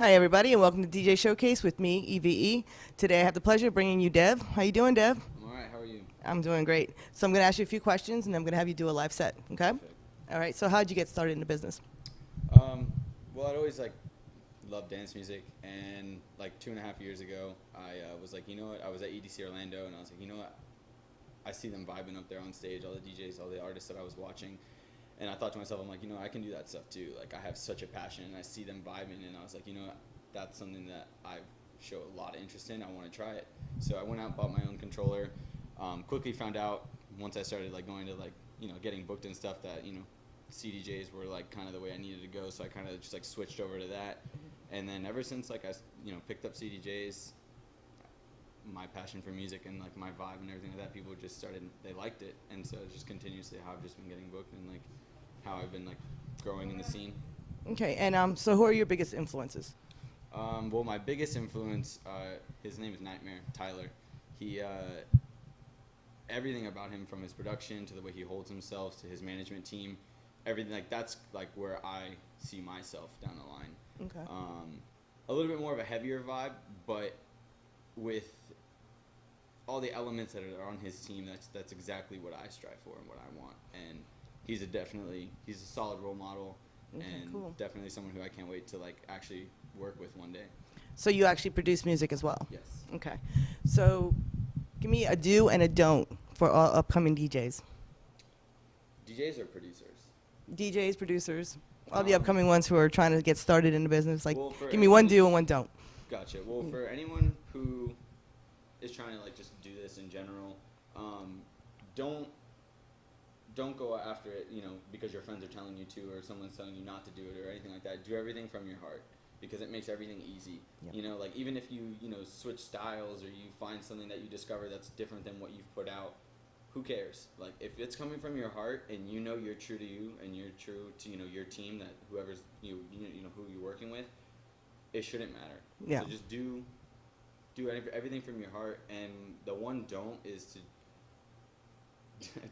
Hi, everybody, and welcome to DJ Showcase with me, EVE. Today I have the pleasure of bringing you Dev. How you doing, Dev? I'm all right. How are you? I'm doing great. So I'm going to ask you a few questions, and I'm going to have you do a live set, okay? Perfect. All right, so how'd you get started in the business? Well, I'd always loved dance music, and 2.5 years ago, I was like, you know what? I was at EDC Orlando, and I was like, you know what? I see them vibing up there on stage, all the DJs, all the artists that I was watching. And I thought to myself, I'm like, you know, I can do that stuff too. Like, I have such a passion, and I see them vibing, and I was like, you know, that's something that I show a lot of interest in. I want to try it. So I went out and bought my own controller. Quickly found out once I started going to getting booked and stuff that CDJs were kind of the way I needed to go. So I kind of just switched over to that. And then ever since I picked up CDJs, my passion for music and my vibe and everything like that, people just started, they liked it, and so just continuously how I've just been getting booked and how I've been growing in the scene. Okay, and so who are your biggest influences? Well, my biggest influence, his name is Nightmare, Tyler. He, everything about him, from his production to the way he holds himself to his management team, everything that's where I see myself down the line. Okay. A little bit more of a heavier vibe, but with all the elements that are on his team, that's exactly what I strive for and what I want. And he's a solid role model, Okay, and cool. definitely someone who I can't wait to actually work with one day. So you actually produce music as well? Yes. Okay. So give me a do and a don't for all upcoming DJs. DJs or producers? DJs, producers, all the upcoming ones who are trying to get started in the business. Well, Give me one do and one don't. Gotcha. Well, for anyone who is trying to just do this in general, don't go after it, because your friends are telling you to, or someone's telling you not to do it, or anything like that. Do everything from your heart, because it makes everything easy. Yep. Even if you switch styles, or you find something that you discover that's different than what you've put out, who cares? If it's coming from your heart, and you're true to you, and you're true to your team, that whoever's who you're working with, it shouldn't matter. Yeah. So just do everything from your heart. And the one don't is to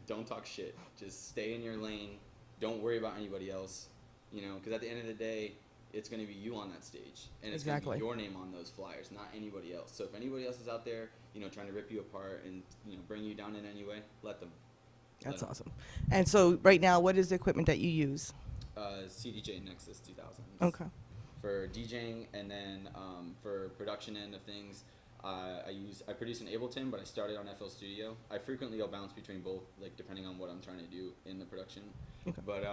don't talk shit. Just stay in your lane. Don't worry about anybody else. Because at the end of the day, it's going to be you on that stage, and it's going to be your name on those flyers, not anybody else. So if anybody else is out there, trying to rip you apart and bring you down in any way, let them. That's awesome. And so right now, what is the equipment that you use? CDJ Nexus 2000. Okay. For DJing, and then for production end of things, I produce in Ableton, but I started on FL Studio. I frequently go bounce between both, depending on what I'm trying to do in the production. Okay. But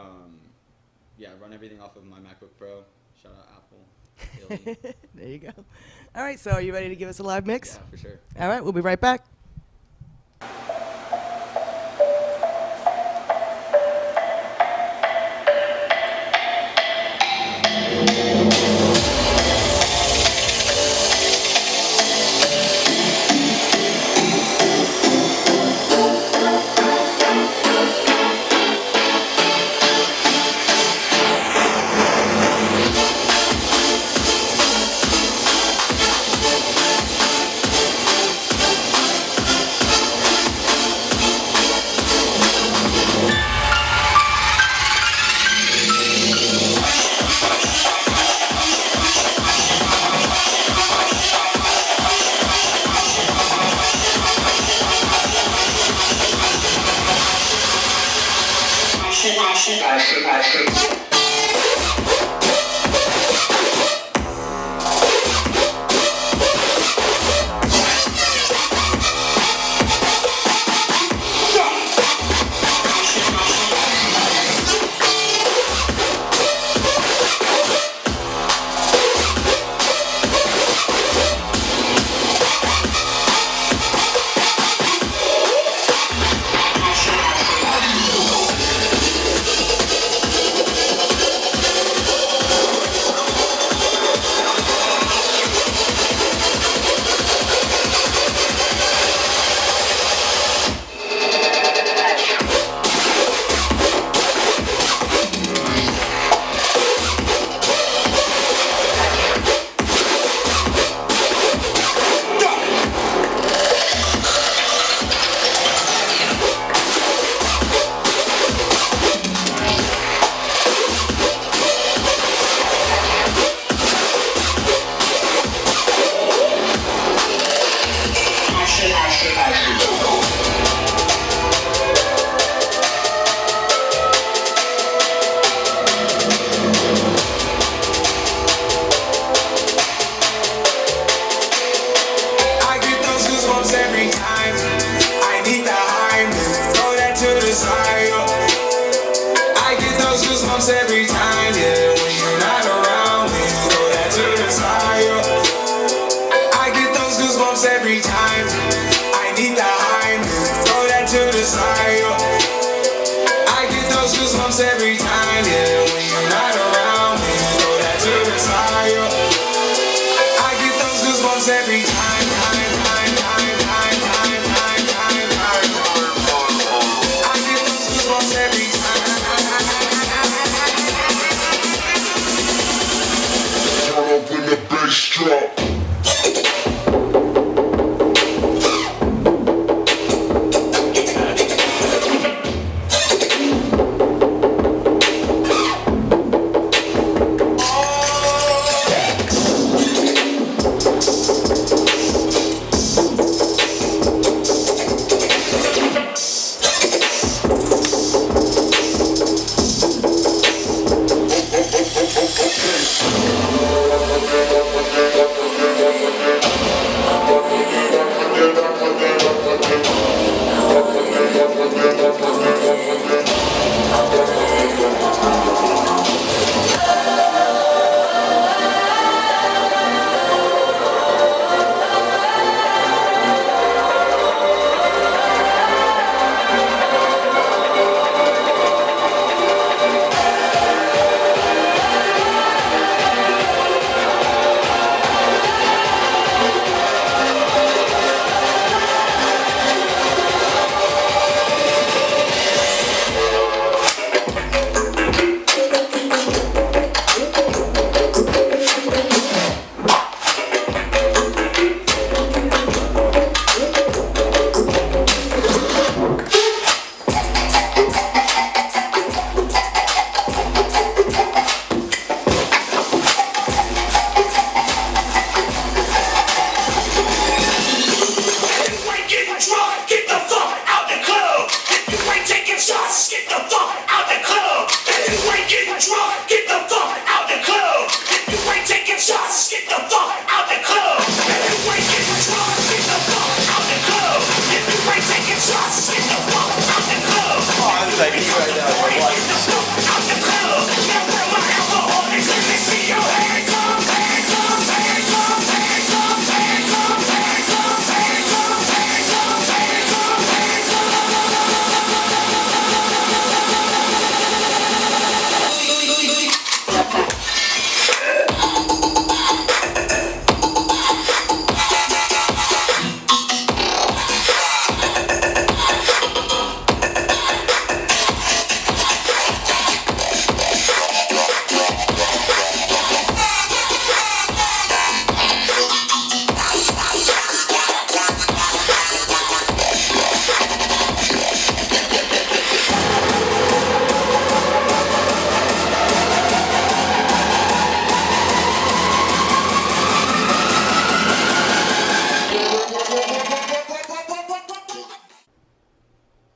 yeah, I run everything off of my MacBook Pro. Shout out Apple. There you go. All right, so are you ready to give us a live mix? Yeah, for sure. All right, we'll be right back. goosebumps every time, yeah. When you're not around, when you throw that to the side, yeah. I get those goosebumps every time. I need the high, throw that to the side, yeah. I get those goosebumps every time, yeah. When you're not around, when you throw that to the side, yeah. I get those goosebumps every time. When the bass drop.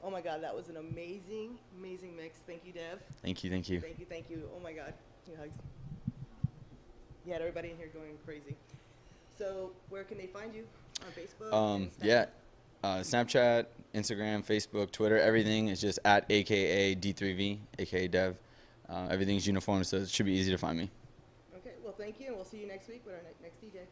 Oh my God, that was an amazing, amazing mix. Thank you, Dev. Thank you, thank you. Thank you, thank you. Oh my God, you hugs. You had everybody in here going crazy. So where can they find you? On Facebook? and Snapchat? Yeah, Snapchat, Instagram, Facebook, Twitter, everything is just at AKA D3V, AKA Dev. Everything's uniform, so it should be easy to find me. Okay, well, thank you, and we'll see you next week with our next DJ.